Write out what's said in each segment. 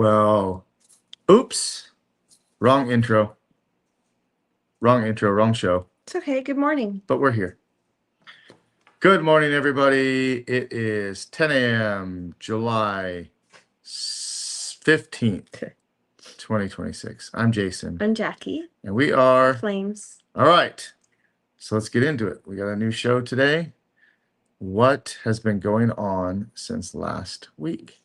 Well, oops. Wrong intro. Wrong show. It's okay. Good morning. But we're here. Good morning, everybody. It is 10 a.m., July 15th, 2026. I'm Jason. I'm Jackie. And we are Flames. All right. So let's get into it. We got a new show today. What has been going on since last week?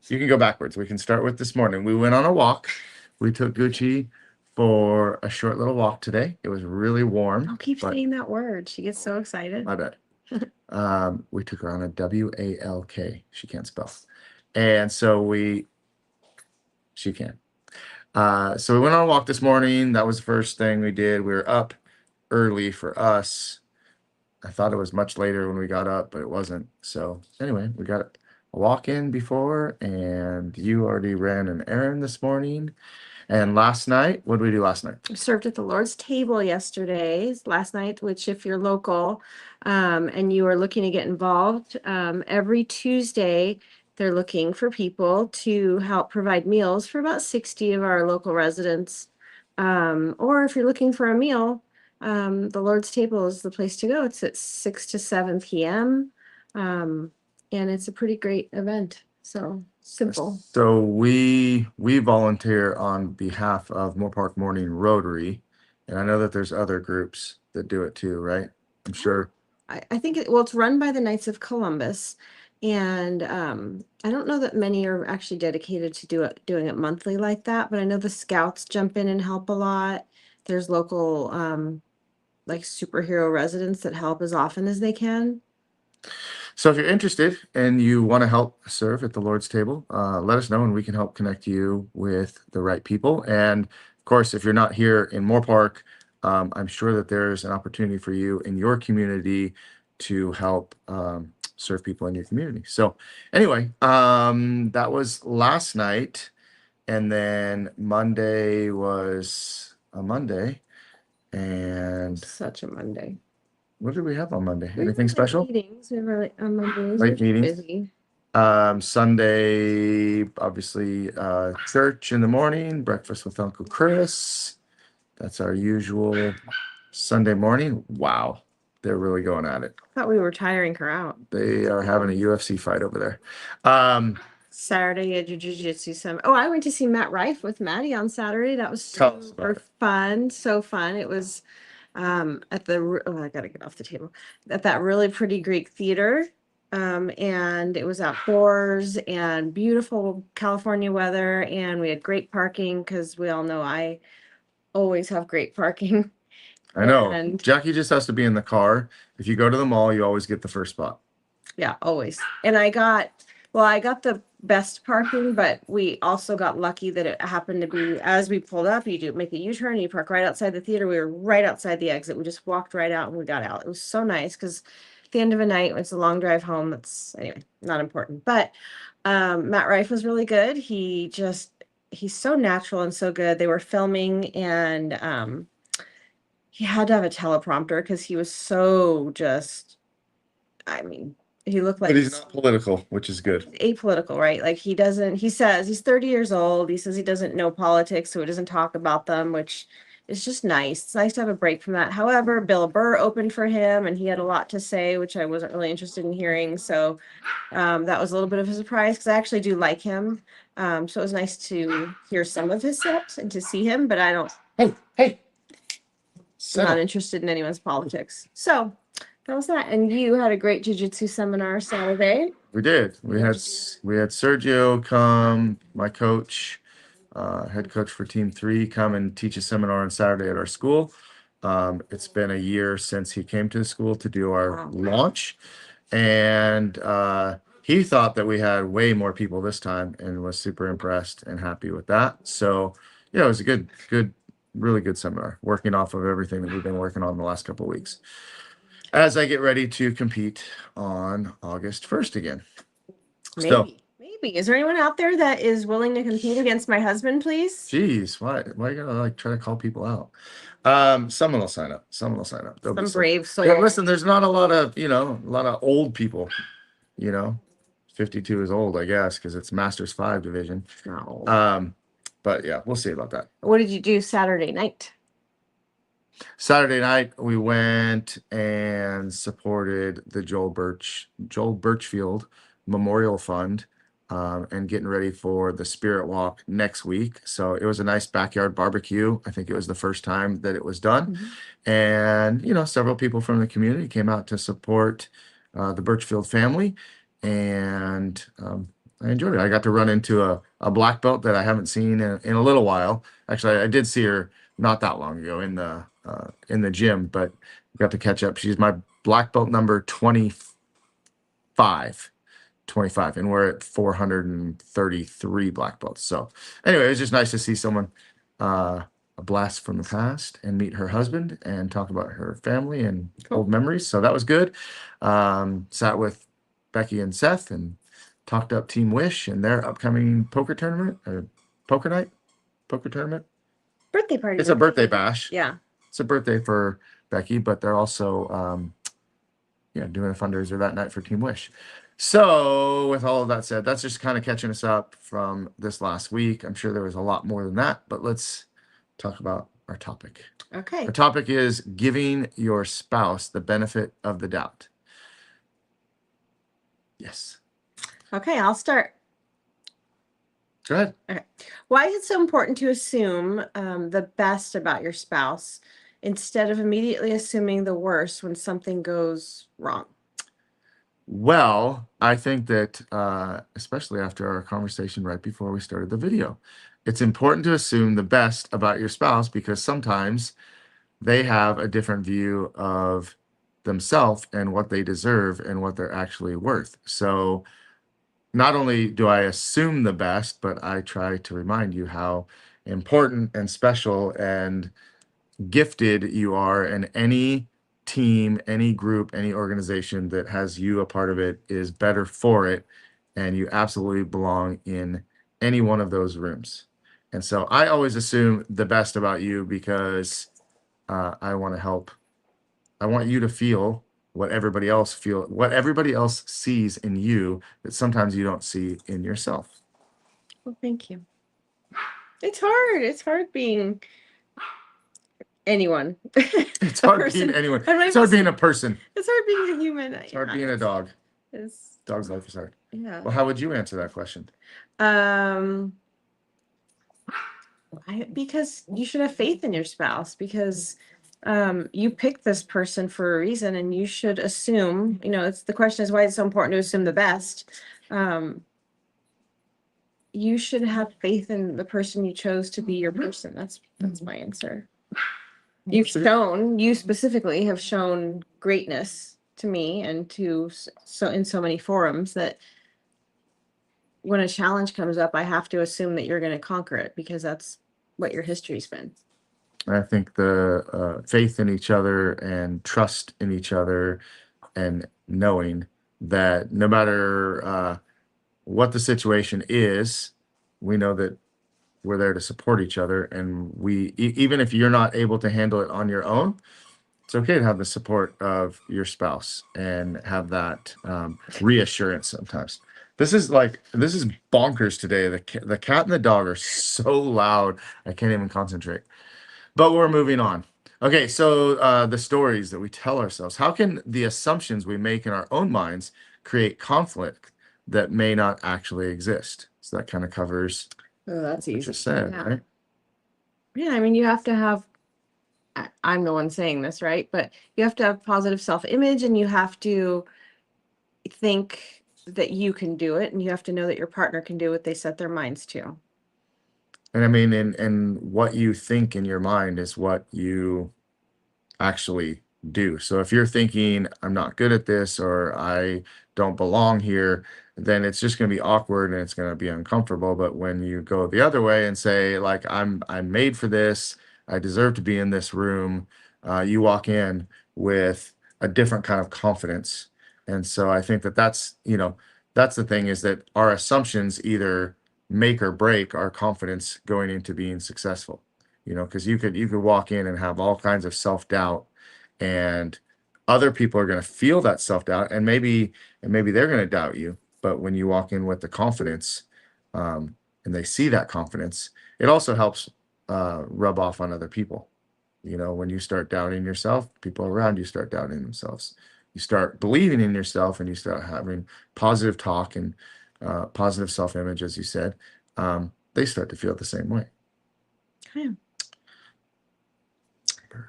You can go backwards. We can start with this morning. We went on a walk. We took Gucci for a short little walk today. It was really warm. Don't keep saying that word. She gets so excited. My bad. We took her on a W-A-L-K. She can't spell. And so she can. So we went on a walk this morning. That was the first thing we did. We were up early for us. I thought it was much later when we got up, but it wasn't. So anyway, we got a walk in before, and you already ran an errand this morning. And last night, what did we do last night? We served at the Lord's table last night, which if you're local and you are looking to get involved, every Tuesday, they're looking for people to help provide meals for about 60 of our local residents. Or if you're looking for a meal, the Lord's table is the place to go. It's at 6 to 7 p.m. And it's a pretty great event. So simple. So we volunteer on behalf of Moore Park Morning Rotary, and I know that there's other groups that do it too, right? I'm sure. I think it's run by the Knights of Columbus, and I don't know that many are actually dedicated to doing it monthly like that, but I know the Scouts jump in and help a lot. There's local like superhero residents that help as often as they can. So if you're interested and you want to help serve at the Lord's table, let us know and we can help connect you with the right people. And of course, if you're not here in Moore Park, I'm sure that there's an opportunity for you in your community to help serve people in your community. So anyway, that was last night. And then Monday was a Monday. And such a Monday. What did we have on Monday? Anything special? Meetings. We were on Mondays. Late meetings. Busy. Sunday, obviously, church in the morning, breakfast with Uncle Chris. That's our usual Sunday morning. Wow, they're really going at it. I thought we were tiring her out. They are having a UFC fight over there. Saturday at jiu-jitsu seminar. Oh, I went to see Matt Rife with Maddie on Saturday. That was super fun. So fun. It was at the I gotta get off the table, at that really pretty Greek theater, and it was outdoors and beautiful California weather, and we had great parking because we all know I always have great parking. I know. And Jackie just has to be in the car. If you go to the mall, you always get the first spot. Yeah, always. And I got the best parking, but we also got lucky that it happened to be, as we pulled up, you do make a U-turn and you park right outside the theater. We were right outside the exit. We just walked right out and we got out. It was so nice because at the end of a night, it's a long drive home. That's anyway, not important. But Matt Rife was really good. He's so natural and so good. They were filming and he had to have a teleprompter because he was so he looked like. But he's not political, which is good. Apolitical, right? Like he says he's 30 years old. He says he doesn't know politics, so he doesn't talk about them, which is just nice. It's nice to have a break from that. However, Bill Burr opened for him and he had a lot to say, which I wasn't really interested in hearing. So that was a little bit of a surprise because I actually do like him. So it was nice to hear some of his set and to see him, but I'm not interested in anyone's politics. So that was that. And you had a great jiu-jitsu seminar Saturday. We did. We had Sergio come, my coach, head coach for Team 3, come and teach a seminar on Saturday at our school. It's been a year since he came to the school to do our launch. And he thought that we had way more people this time and was super impressed and happy with that. So, yeah, it was a good, really good seminar, working off of everything that we've been working on the last couple of weeks. As I get ready to compete on August 1st again. Maybe. Is there anyone out there that is willing to compete against my husband, please? Geez, why you gotta try to call people out? Someone will sign up. Some brave soul. Yeah, listen, there's not a lot of old people, 52 is old, I guess, because it's Masters 5 division. No. But yeah, we'll see about that. What did you do Saturday night? Saturday night, we went and supported the Joel Birchfield Memorial Fund, and getting ready for the Spirit Walk next week. So it was a nice backyard barbecue. I think it was the first time that it was done. And, several people from the community came out to support the Birchfield family. And I enjoyed it. I got to run into a black belt that I haven't seen in a little while. Actually, I did see her not that long ago in the gym, but got to catch up. She's my black belt number 25, and we're at 433 black belts. So anyway, it was just nice to see someone, a blast from the past, and meet her husband and talk about her family and old memories. So that was good. Sat with Becky and Seth and talked up Team Wish and their upcoming poker tournament or poker tournament. Birthday party. It's a birthday bash. Yeah. It's a birthday for Becky, but they're also doing a fundraiser that night for Team Wish. So with all of that said, that's just kind of catching us up from this last week. I'm sure there was a lot more than that, but let's talk about our topic. Okay. Our topic is giving your spouse the benefit of the doubt. Yes. Okay, I'll start. Go ahead. Okay. Why is it so important to assume the best about your spouse instead of immediately assuming the worst when something goes wrong? Well, I think that especially after our conversation right before we started the video, it's important to assume the best about your spouse because sometimes they have a different view of themselves and what they deserve and what they're actually worth. So not only do I assume the best, but I try to remind you how important and special and gifted you are, and any team, any group, any organization that has you a part of it is better for it, and you absolutely belong in any one of those rooms. And so I always assume the best about you because I want to help. I want you to feel what everybody else sees in you that sometimes you don't see in yourself. Well, thank you. It's hard. It's hard being anyone. It's hard being anyone. It's hard being a person. It's hard being a human. It's hard being a dog. It's, Dog's life is hard. yeah. Well, how would you answer that question? Because you should have faith in your spouse because you picked this person for a reason and you should assume, the question is why it's so important to assume the best. You should have faith in the person you chose to be your person. That's my answer. You specifically have shown greatness to me and in so many forums that when a challenge comes up, I have to assume that you're going to conquer it because that's what your history's been. I think the faith in each other and trust in each other and knowing that no matter what the situation is, we know that we're there to support each other. And even if you're not able to handle it on your own, it's okay to have the support of your spouse and have that reassurance sometimes. This is bonkers today. The cat and the dog are so loud, I can't even concentrate. But we're moving on. Okay, so the stories that we tell ourselves. How can the assumptions we make in our own minds create conflict that may not actually exist? So that kind of covers that's easy. what you said, right? Yeah, I mean, you have to have, I'm the one saying this, right? But you have to have positive self-image and you have to think that you can do it and you have to know that your partner can do what they set their minds to. And I mean, and what you think in your mind is what you actually do. So if you're thinking, I'm not good at this or I don't belong here, then it's just going to be awkward and it's going to be uncomfortable. But when you go the other way and say, like, I'm made for this, I deserve to be in this room, you walk in with a different kind of confidence. And so I think that's the thing, is that our assumptions either make or break our confidence going into being successful. Because you could walk in and have all kinds of self-doubt, and other people are going to feel that self-doubt, and maybe they're going to doubt you, But when you walk in with the confidence, and they see that confidence, it also helps rub off on other people. When you start doubting yourself, people around you start doubting themselves. You start believing in yourself and you start having positive talk and positive self-image, as you said. They start to feel the same way. Okay.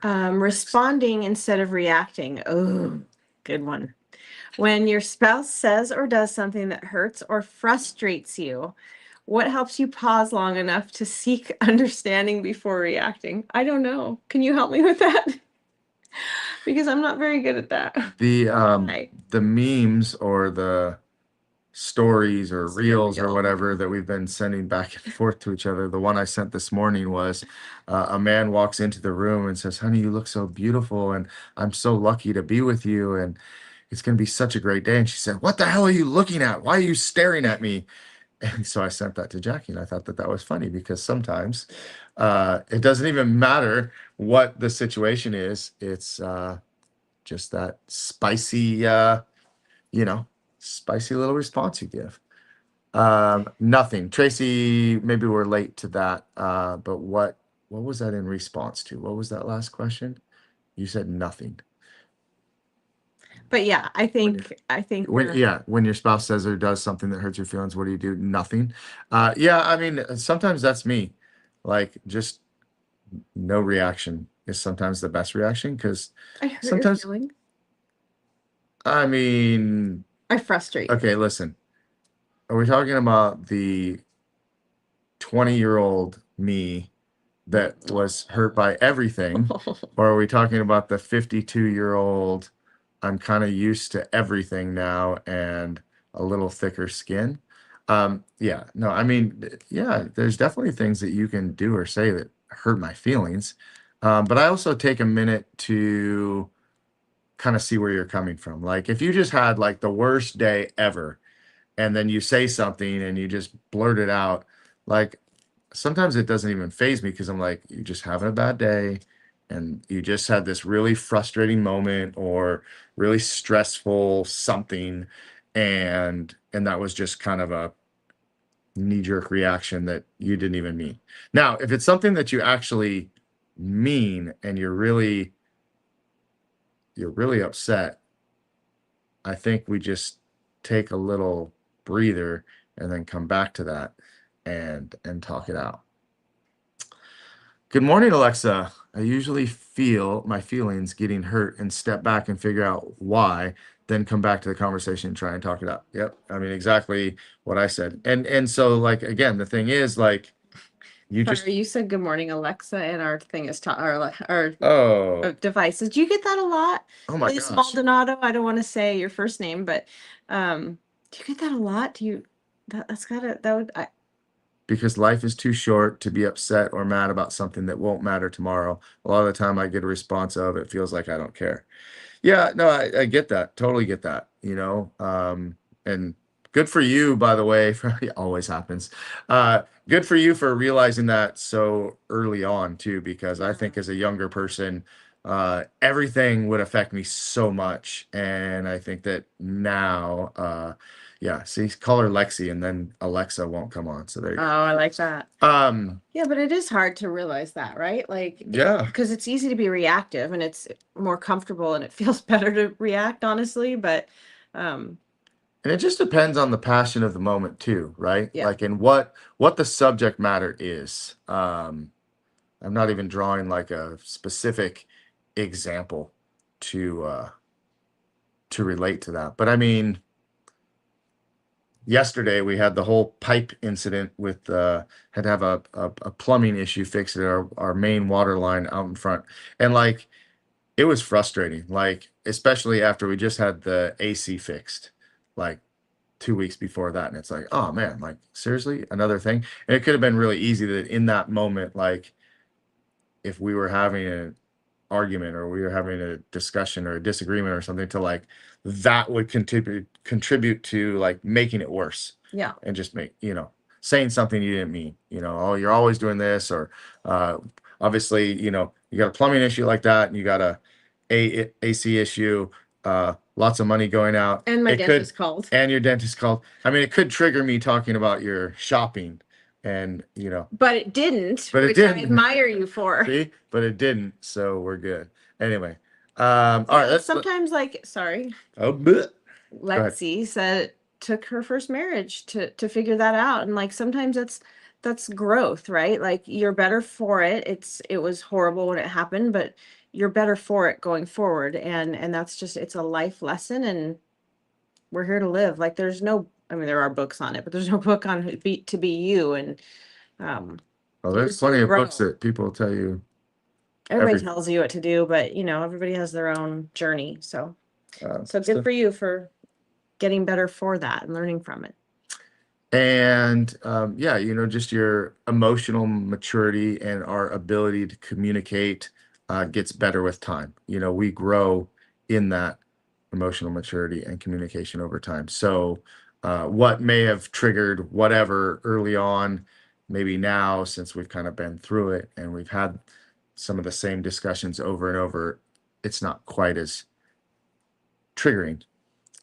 Responding instead of reacting. Oh, good one. When your spouse says or does something that hurts or frustrates you, what helps you pause long enough to seek understanding before reacting? I don't know. Can you help me with that? Because I'm not very good at that. The memes or the stories or reels or Surreal. whatever that we've been sending back and forth to each other. The one I sent this morning was a man walks into the room and says, "Honey, you look so beautiful, and I'm so lucky to be with you, and it's going to be such a great day." And she said, "What the hell are you looking at? Why are you staring at me?" And so I sent that to Jackie, and I thought that was funny because sometimes it doesn't even matter what the situation is. It's just that spicy, spicy little response you give. Nothing. Tracy, maybe we're late to that. But what was that in response to? What was that last question? You said nothing. But yeah, I think When your spouse says or does something that hurts your feelings, what do you do? Nothing. I mean, sometimes that's me. Like, just no reaction is sometimes the best reaction because I hurt your sometimes, feelings. I mean, I frustrate you. okay, listen. Are we talking about the 20-year-old me that was hurt by everything? Or are we talking about the 52-year-old, I'm kind of used to everything now and a little thicker skin? Yeah, no, I mean, yeah, there's definitely things that you can do or say that hurt my feelings. But I also take a minute to kind of see where you're coming from. Like, if you just had like the worst day ever, and then you say something and you just blurt it out, like, sometimes it doesn't even phase me because I'm like, you're just having a bad day and you just had this really frustrating moment or really stressful something, and that was just kind of a knee-jerk reaction that you didn't even mean. Now, if it's something that you actually mean and you're really upset, I think we just take a little breather and then come back to that and talk it out. Good morning, Alexa. I usually feel my feelings getting hurt and step back and figure out why, then come back to the conversation and try and talk it out. Yep. I mean, exactly what I said. And so, like, again, the thing is, like, Sorry, you said good morning, Alexa, and our thing is our oh devices. Do you get that a lot? oh my Lisa gosh. Maldonado, I don't want to say your first name, but do you get that a lot? Do you that's gotta that would Because life is too short to be upset or mad about something that won't matter tomorrow. A lot of the time I get a response of, it feels like I don't care. Yeah, no, I get that. Totally get that, and good for you, by the way, for it always happens. Good for you for realizing that so early on too, because I think as a younger person, everything would affect me so much. And I think that now, yeah, see, call her Lexi and then Alexa won't come on. So there you Oh, go. I like that. Yeah, but it is hard to realize that, right? Like, Yeah. because it's easy to be reactive and it's more comfortable and it feels better to react, honestly. But, And it just depends on the passion of the moment too, right? Yeah. Like, in what the subject matter is. I'm not even drawing like a specific example to relate to that. But I mean, yesterday we had the whole pipe incident with had to have a plumbing issue fixed at our main water line out in front. And like, it was frustrating, like, especially after we just had the AC fixed, like 2 weeks before that. And it's like, oh man, like, seriously, another thing. And it could have been really easy that in that moment, like, if we were having an argument or we were having a discussion or a disagreement or something, to like, that would contribute to like making it worse. Yeah. And just saying something you didn't mean, oh, you're always doing this, or obviously, you got a plumbing issue like that and you got a AC issue, lots of money going out. And my It could, dentist called. and your dentist called. I mean, it could trigger me talking about your shopping and, But it didn't, but it which I didn't. admire you for. See, but it didn't. So we're good. Anyway, all Yeah, right, and sometimes like, sorry, oh, bleh. Go ahead. Lexi said it took her first marriage to figure that out. And like sometimes that's growth, right? Like you're better for it. It was horrible when it happened, but you're better for it going forward. And that's just it's a life lesson and we're here to live. Like there's no I mean there are books on it, but there's no book on to be you and um Well, you there's just plenty of books grow. that people tell you Everybody everything. tells you what to do, but everybody has their own journey. So good So for you for getting better for that and learning from it. And yeah, just your emotional maturity and our ability to communicate gets better with time. We grow in that emotional maturity and communication over time. So, what may have triggered whatever early on, maybe now, since we've kind of been through it and we've had some of the same discussions over and over, it's not quite as triggering.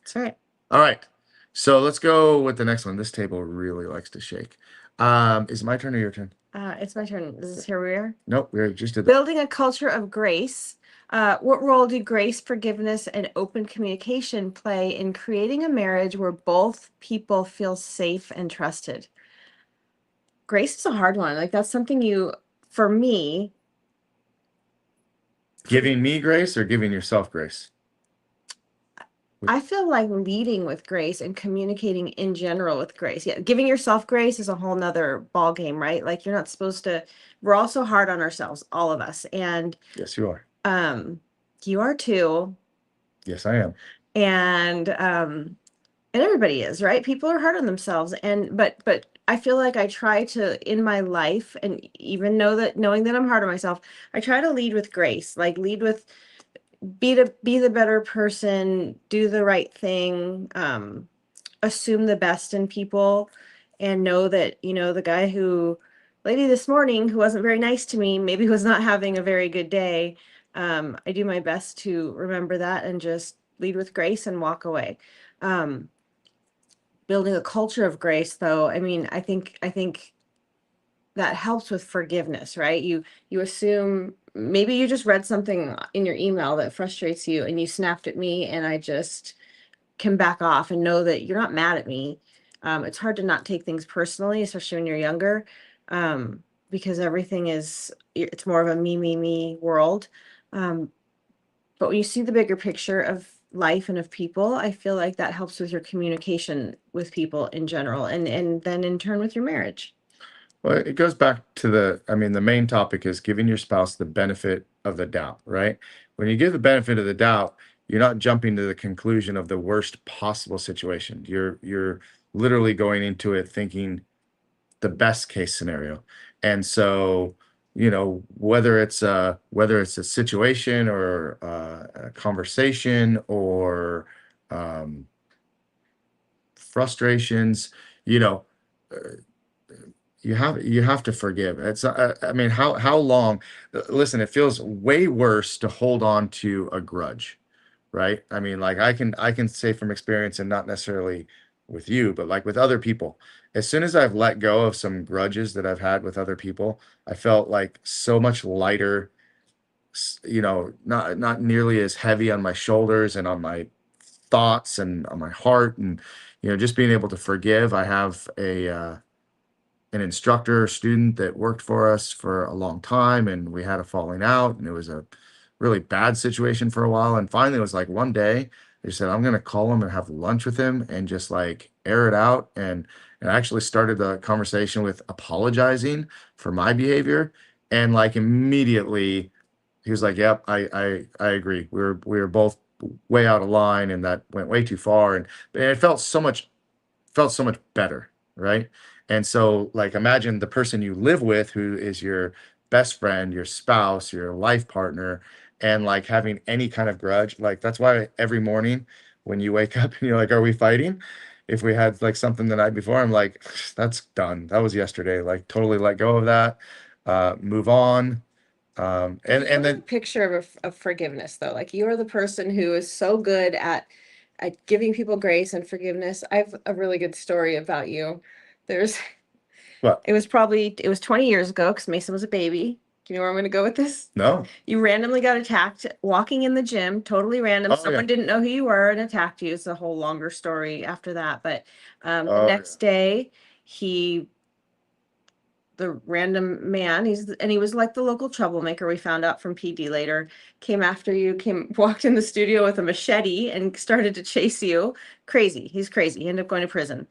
That's right. All right. So let's go with the next one. This table really likes to shake. Is it my turn or your turn? It's my turn. This is here we are. Nope, we just did that. Building a culture of grace. What role do grace, forgiveness, and open communication play in creating a marriage where both people feel safe and trusted? Grace is a hard one. Like that's something for me, Giving me grace or giving yourself grace? I feel like leading with grace and communicating in general with grace. Yeah, giving yourself grace is a whole nother ball game, right? Like you're not supposed to, we're all so hard on ourselves, all of us. And Yes, you are. you are too. Yes, I am. And everybody is, right? People are hard on themselves. But I feel like I try to in my life and even knowing that I'm hard on myself, I try to lead with grace, like lead with be the better person, do the right thing, assume the best in people, and know that, the lady this morning who wasn't very nice to me, maybe was not having a very good day. I do my best to remember that and just lead with grace and walk away. Um, Building a culture of grace, though, I mean, I think that helps with forgiveness, right? You assume maybe you just read something in your email that frustrates you and you snapped at me and I just can back off and know that you're not mad at me. It's hard to not take things personally, especially when you're younger, because it's more of a me world. Um, but when you see the bigger picture of life and of people, I feel like that helps with your communication with people in general and then in turn with your marriage. Well, it goes back to the main topic is giving your spouse the benefit of the doubt, right? When you give the benefit of the doubt, you're not jumping to the conclusion of the worst possible situation. You're literally going into it thinking the best case scenario. And so, whether it's a situation or a conversation or um, frustrations, you know, uh, you have to forgive. It's I mean, how long? Listen, it feels way worse to hold on to a grudge, right? I mean, like I can say from experience and not necessarily with you, but like with other people, as soon as I've let go of some grudges that I've had with other people, I felt like so much lighter, not nearly as heavy on my shoulders and on my thoughts and on my heart and just being able to forgive. I have a an instructor student that worked for us for a long time and we had a falling out and it was a really bad situation for a while and finally it was like one day they said I'm going to call him and have lunch with him and just like air it out and I actually started the conversation with apologizing for my behavior and like immediately he was like yep I agree we were both way out of line and that went way too far and it felt so much better, right? And so, like, imagine the person you live with, who is your best friend, your spouse, your life partner, and like having any kind of grudge. Like, that's why every morning when you wake up and you're like, "Are we fighting?" If we had like something the night before, I'm like, "That's done. That was yesterday." Like, totally let go of that, move on, and You're the then picture of forgiveness, though. Like you're the person who is so good at giving people grace and forgiveness. I have a really good story about you. There's, What? it was 20 years ago because Mason was a baby. Do you know where I'm going to go with this? No. You randomly got attacked walking in the gym, totally random. Oh, Someone yeah. didn't know who you were and attacked you. It's a whole longer story after that. But the Oh, next day, he, the random man, he was like the local troublemaker we found out from PD later, came after you, walked in the studio with a machete and started to chase you. Crazy. He's crazy. He ended up going to prison.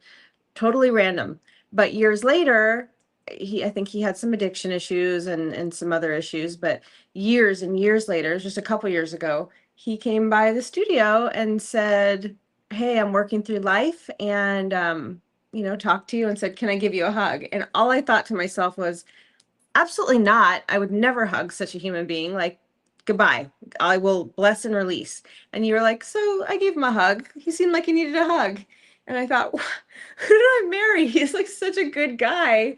Totally random. But years later, I think he had some addiction issues and some other issues, but years and years later, just a couple years ago, he came by the studio and said, "Hey, I'm working through life and talked to you and said, 'Can I give you a hug?'" And all I thought to myself was, absolutely not. I would never hug such a human being. Like, goodbye. I will bless and release. And you were like, so I gave him a hug. He seemed like he needed a hug. And I thought, who did I marry? He's like such a good guy.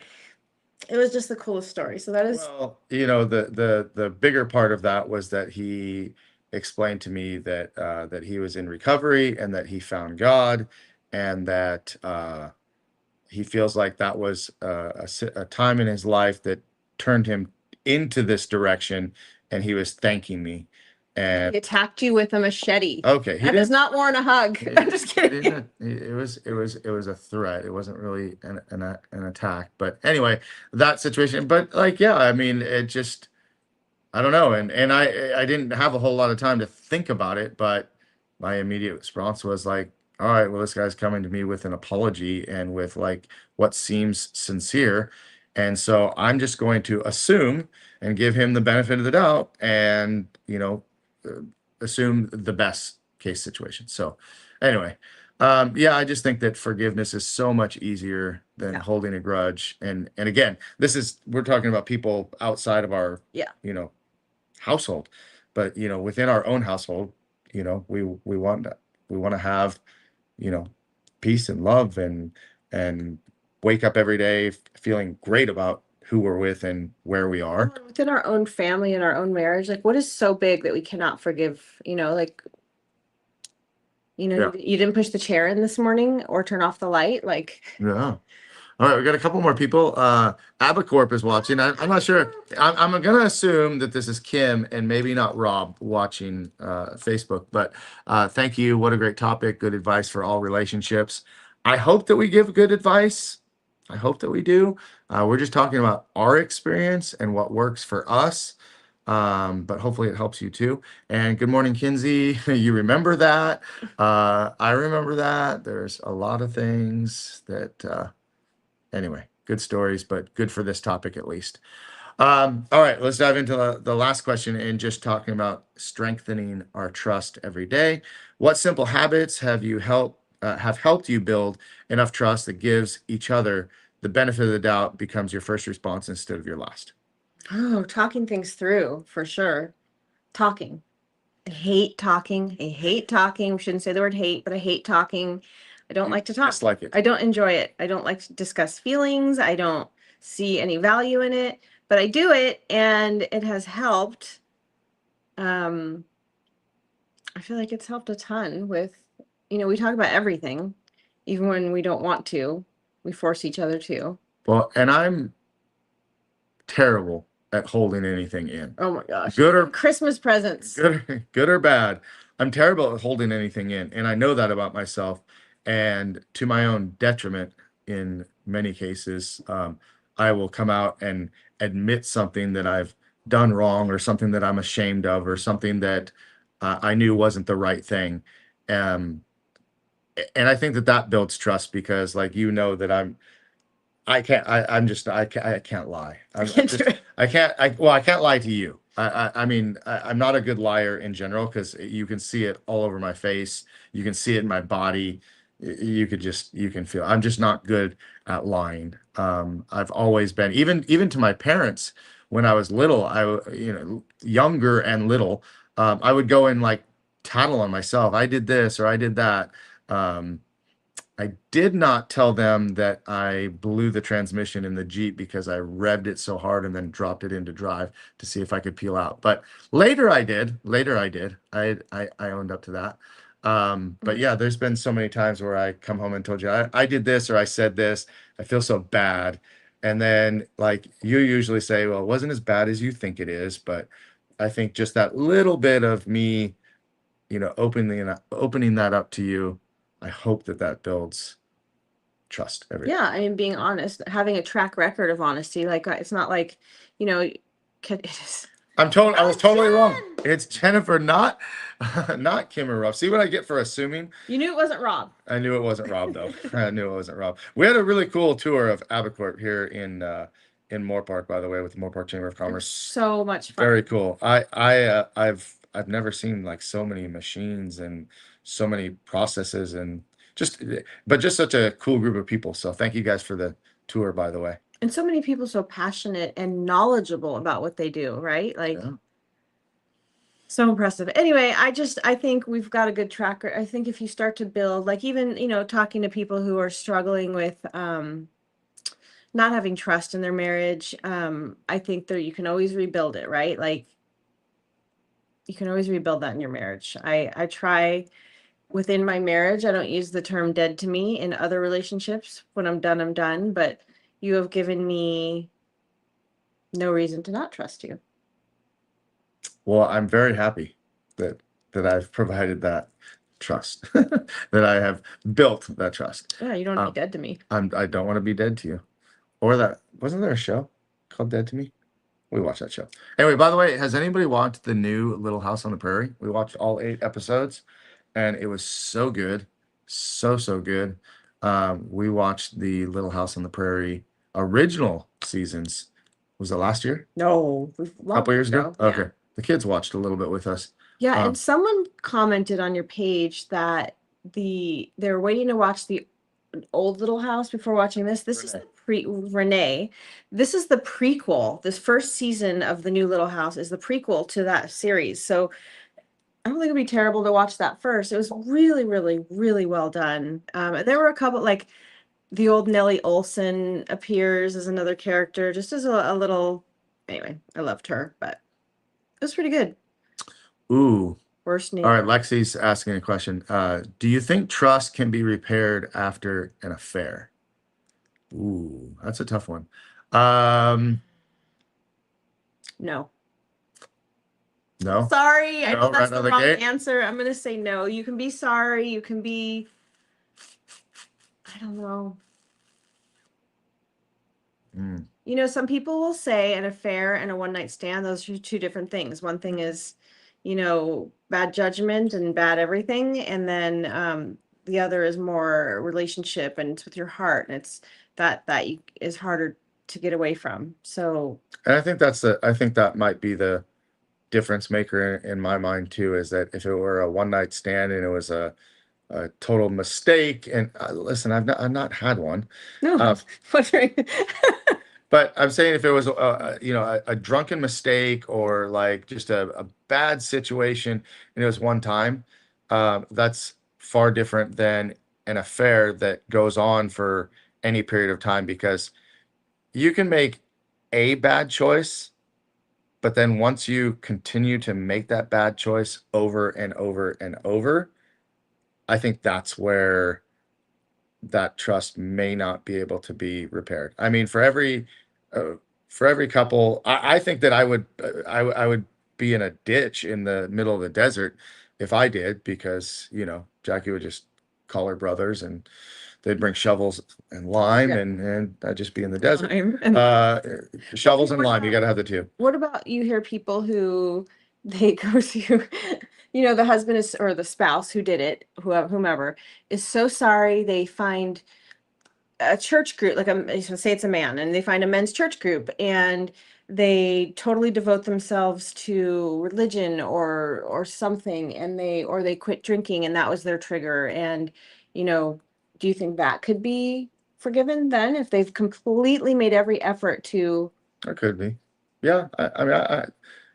It was just the coolest story. So that is, Well, the bigger part of that was that he explained to me that that he was in recovery and that he found God, and that he feels like that was a time in his life that turned him into this direction, and he was thanking me. he And attacked you with a machete. okay, he That does didn't. not warrant a hug. I'm just He kidding. didn't. It was a threat. It wasn't really an attack. But anyway, that situation. But like, yeah, I mean, it just, I don't know, and I didn't have a whole lot of time to think about it, but my immediate response was like, all right, well, this guy's coming to me with an apology and with like what seems sincere, and so I'm just going to assume and give him the benefit of the doubt, and uh, assume the best case situation. So anyway, yeah, I just think that forgiveness is so much easier than Yeah. holding a grudge, and again, we're talking about people outside of our Yeah. household, but within our own household, we want to have peace and love, and wake up every day feeling great about who we're with and where we are. Within our own family and our own marriage, like what is so big that we cannot forgive? Like, Yeah. you didn't push the chair in this morning or turn off the light. Like, Yeah. All right, we got a couple more people. Abacorp is watching. I'm not sure. I'm going to assume that this is Kim and maybe not Rob watching Facebook. But thank you. What a great topic. Good advice for all relationships. I hope that we give good advice. I hope that we do. We're just talking about our experience and what works for us. But hopefully it helps you too. And good morning, Kinsey. You remember that? I remember that. There's a lot of things that. Anyway, good stories, but good for this topic at least. All right, let's dive into the last question and just talking about strengthening our trust every day. What simple habits have helped you build enough trust that gives each other the benefit of the doubt, becomes your first response instead of your last? oh, talking things through for sure. Talking. I hate talking. I hate talking. We shouldn't say the word hate, but I hate talking. I don't like to talk. Dislike it. I don't enjoy it. I don't like to discuss feelings. I don't see any value in it, but I do it and it has helped. I feel like it's helped a ton with, we talk about everything, even when we don't want to. We force each other to. Well, and I'm terrible at holding anything in. Oh my gosh. Good or Christmas presents. good or bad. I'm terrible at holding anything in, and I know that about myself, and to my own detriment in many cases. I will come out and admit something that I've done wrong, or something that I'm ashamed of, or something that I knew wasn't the right thing. Um, and I think that that builds trust, because like, that I can't lie. I can't do it. I can't lie to you. I mean, I'm not a good liar in general, because you can see it all over my face. You can see it in my body. You can feel, I'm just not good at lying. I've always been, even to my parents when I was little, younger and little, I would go and like tattle on myself. I did this or I did that. Um, I did not tell them that I blew the transmission in the Jeep because I revved it so hard and then dropped it into drive to see if I could peel out. But later I did. I owned up to that. But yeah, there's been so many times where I come home and told you I did this or I said this. I feel so bad. And then like you usually say, well, it wasn't as bad as you think it is, but I think just that little bit of me, opening that up to you, I hope that that builds trust every Yeah, I mean, being honest, having a track record of honesty, like it's not like, you know, it is. I was totally wrong. Jen! It's Jennifer, not not Kim or Rob. See what I get for assuming? You knew it wasn't Rob. I knew it wasn't Rob though. I knew it wasn't Rob. We had a really cool tour of Abacourt here in Moore Park, by the way, with the Moore Park Chamber of Commerce. So much fun. Very cool. I've never seen like so many machines and so many processes and just such a cool group of people. So thank you guys for the tour, by the way. And so many people so passionate and knowledgeable about what they do, right? Like Yeah. so impressive. Anyway, I think we've got a good track record. I think if you start to build, like even, talking to people who are struggling with not having trust in their marriage, I think that you can always rebuild it, right? Like you can always rebuild that in your marriage. I try within my marriage, I don't use the term dead to me in other relationships. When I'm done, I'm done. But you have given me no reason to not trust you. Well, I'm very happy that I've provided that trust, that I have built that trust. Yeah, you don't want to be dead to me. I don't want to be dead to you. Or that wasn't there a show called Dead to Me? We watched that show. Anyway, by the way, has anybody watched the new Little House on the Prairie? We watched all 8 episodes, and it was so good, so good. We watched the Little House on the Prairie original seasons. Was it last year? No, A couple years ago? Yeah. Okay. The kids watched a little bit with us. Yeah, and someone commented on your page that they're waiting to watch the old Little House before watching this. This is the Renee. This is the prequel. This first season of the new Little House is the prequel to that series. So I don't think it'd be terrible to watch that first. It was really, really, really well done. There were a couple like the old Nellie Olson appears as another character, just as a little. Anyway, I loved her, but it was pretty good. Ooh. Worst name. All right, Lexi's asking a question. Do you think trust can be repaired after an affair? Ooh, that's a tough one. No. No. Sorry, I No, know that's right the out of the wrong gate? answer. I'm gonna say no. You can be sorry. You can be. I don't know. Mm. Some people will say an affair and a one night stand, those are two different things. One thing is, bad judgment and bad everything. And then the other is more relationship and it's with your heart. And it's that is harder to get away from. So And I think I think that might be the difference maker in my mind too, is that if it were a one night stand and it was a total mistake, and listen, I've not had one. no, Uh, wondering. But I'm saying if it was a drunken mistake or like just a bad situation and it was one time, that's far different than an affair that goes on for any period of time, because you can make a bad choice, but then once you continue to make that bad choice over and over and over, I think that's where that trust may not be able to be repaired. I mean, uh, for every couple, I think that I would be in a ditch in the middle of the desert if I did, because Jackie would just call her brothers and they'd bring shovels and lime, Yeah. and I'd just be in the desert. Lime and- Shovels and lime, you got to have the two. What about you hear people who they go through, the husband is or the spouse who did it, whomever is so sorry they find a church group, like say it's a man, and they find a men's church group and they totally devote themselves to religion or something, and they quit drinking and that was their trigger. And do you think that could be forgiven then if they've completely made every effort to? It could be. Yeah. I mean,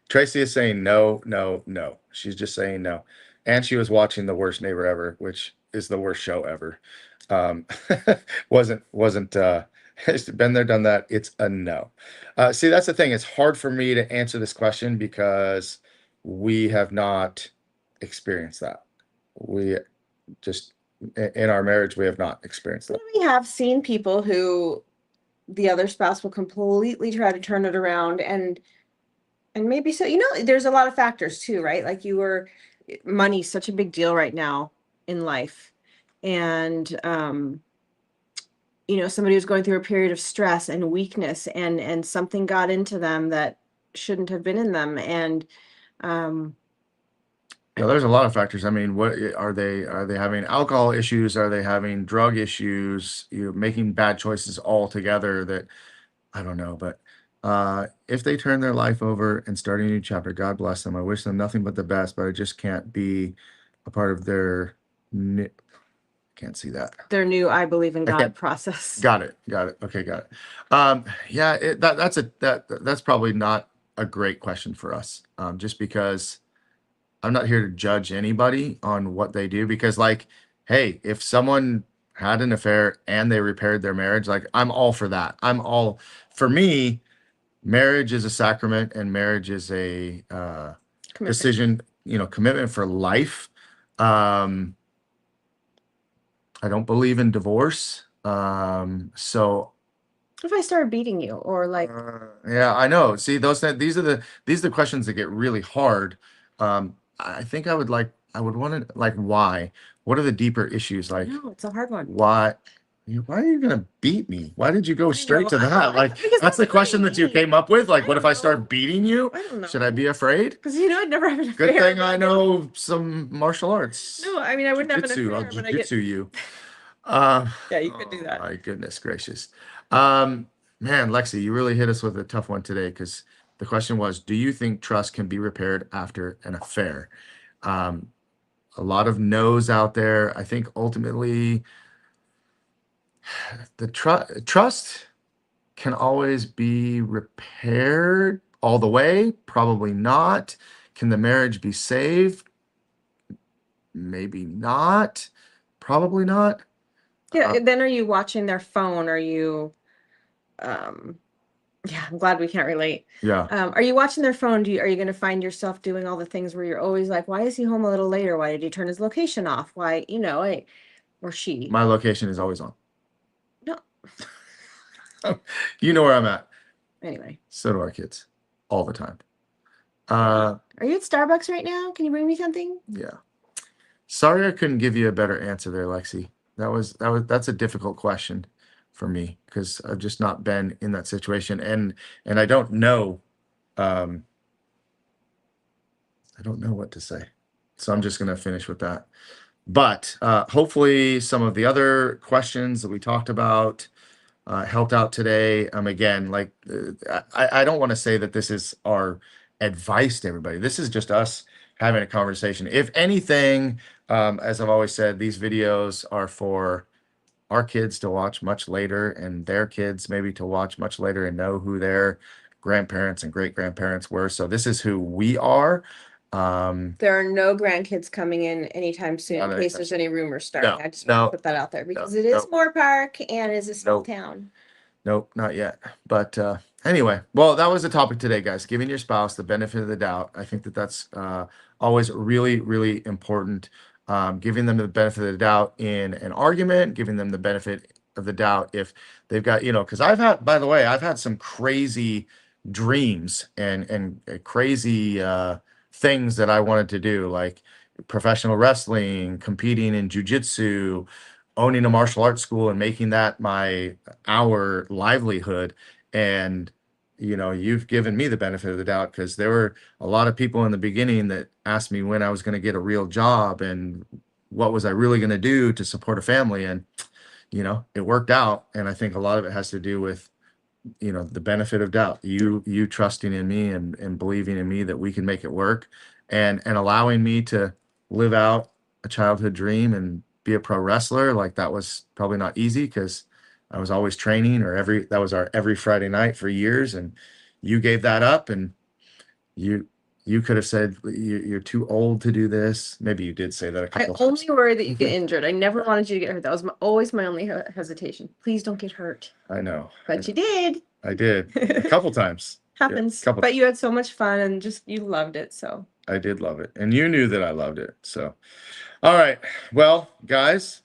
Tracy is saying no, no, no. She's just saying no. And she was watching The Worst Neighbor Ever, which is the worst show ever. Um, wasn't it's been there, done that. It's a no. See, that's the thing. It's hard for me to answer this question because we have not experienced that. we just in our marriage we have not experienced that. We have seen people who the other spouse will completely try to turn it around, and maybe so, there's a lot of factors too, right? Like money's such a big deal right now in life. And somebody who's going through a period of stress and weakness, and something got into them that shouldn't have been in them. And there's a lot of factors. I mean, what are they having alcohol issues? Are they having drug issues? Making bad choices altogether that I don't know, but if they turn their life over and start a new chapter, God bless them. I wish them nothing but the best, but I just can't be a part of their can't see that. Their new I believe in God can't- process. Got it. Okay, got it. Yeah, that's probably not a great question for us. Just because I'm not here to judge anybody on what they do, because like, hey, if someone had an affair and they repaired their marriage, like I'm all for that. For me, marriage is a sacrament, and marriage is a Commitment. decision, commitment for life. I don't believe in divorce. So If I started beating you, or like, yeah, I know. See, these are the questions that get really hard. I think I would want to, like, why? What are the deeper issues? Like, no, it's a hard one. why are you gonna beat me? Why did you go straight to know. that? Like, Because that's the question that you me. came up with. Like, I what if don't I start know. beating you? I don't know. Should I be afraid? Because I'd never have an affair. Good thing but I know some martial arts. No, I mean, I wouldn't have an Jiu-jitsu. affair, I'll but I get. jiu-jitsu you. Yeah, you could do that. My goodness gracious. Man, Lexi, you really hit us with a tough one today, because the question was, do you think trust can be repaired after an affair? A lot of no's out there. I think ultimately the trust can always be repaired all the way. Probably not. Can the marriage be saved? Maybe not. Probably not. Yeah, then are you watching their phone? Are you, yeah, I'm glad we can't relate. Yeah. Are you watching their phone? Are you going to find yourself doing all the things where you're always like, why is he home a little later? Why did he turn his location off? Why, or she? My location is always on. No. You know where I'm at. Anyway. So do our kids, all the time. Are you at Starbucks right now? Can you bring me something? Yeah. Sorry, I couldn't give you a better answer there, Lexi. That's a difficult question for me, because I've just not been in that situation, and I don't know. I don't know what to say, so I'm just gonna finish with that. But hopefully, some of the other questions that we talked about helped out today. Again, like, I don't want to say that this is our advice to everybody. This is just us having a conversation. If anything, as I've always said, these videos are for our kids to watch much later, and their kids maybe to watch much later and know who their grandparents and great grandparents were. So this is who we are. There are no grandkids coming in anytime soon, Not in case anytime there's any rumors starting. No, I just no, want to put that out there, because no, it is no. Moore Park and is a small Nope. town. Nope, not yet. But anyway, well, that was the topic today, guys. Giving your spouse the benefit of the doubt. I think that that's always really, really important. Giving them the benefit of the doubt in an argument, giving them the benefit of the doubt if they've got, because by the way, I've had some crazy dreams and crazy things that I wanted to do, like professional wrestling, competing in jujitsu, owning a martial arts school and making that our livelihood. And you've given me the benefit of the doubt, because there were a lot of people in the beginning that asked me when I was going to get a real job and what was I really going to do to support a family. And it worked out, and I think a lot of it has to do with the benefit of doubt, you trusting in me and believing in me that we can make it work, and allowing me to live out a childhood dream and be a pro wrestler. Like, that was probably not easy, because I was always training, that was our every Friday night for years, and you gave that up, and you could have said you're too old to do this. Maybe you did say that a I couple times. only worry that you get injured. I never wanted you to get hurt. That was always my only hesitation. Please don't get hurt. I know. But you did. I did a couple times. Happens. Couple. But you had so much fun, and just you loved it. So I did love it, and you knew that I loved it. So, All right. Well, guys,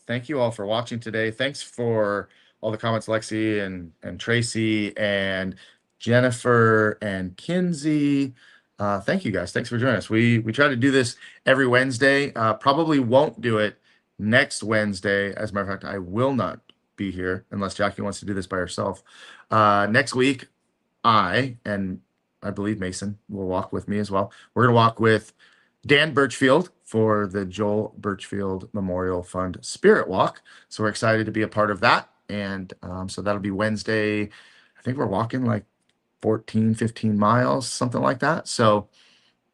thank you all for watching today. Thanks for all the comments, Lexi and Tracy and Jennifer and Kinsey. Thank you guys. Thanks for joining us. We try to do this every Wednesday. Probably won't do it next Wednesday. As a matter of fact, I will not be here unless Jackie wants to do this by herself. Next week, and I believe Mason will walk with me as well. We're going to walk with Dan Birchfield for the Joel Birchfield Memorial Fund Spirit Walk. So we're excited to be a part of that. And so that'll be Wednesday. I think we're walking like 14, 15 miles, something like that. So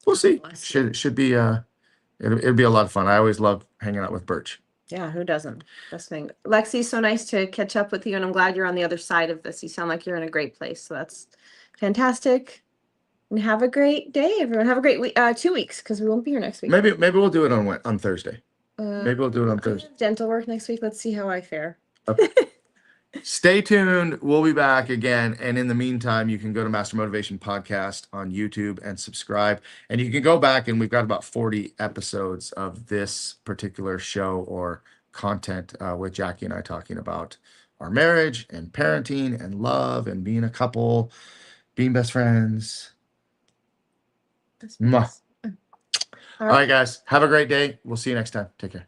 we'll see. Bless you. Should be it'll be a lot of fun. I always love hanging out with Birch. Yeah, who doesn't? Best thing. Lexi, so nice to catch up with you, and I'm glad you're on the other side of this. You sound like you're in a great place, so that's fantastic. And have a great day, everyone. Have a great week. 2 weeks, because we won't be here next week. Maybe we'll do it on Thursday. Uh, Maybe we'll do it on I Thursday. have dental work next week. Let's see how I fare. Okay. Stay tuned. We'll be back again. And in the meantime, you can go to Master Motivation Podcast on YouTube and subscribe. And you can go back, and we've got about 40 episodes of this particular show or content with Jackie and I talking about our marriage and parenting and love and being a couple, being best friends. That's Mwah. nice. All right, guys. Have a great day. We'll see you next time. Take care.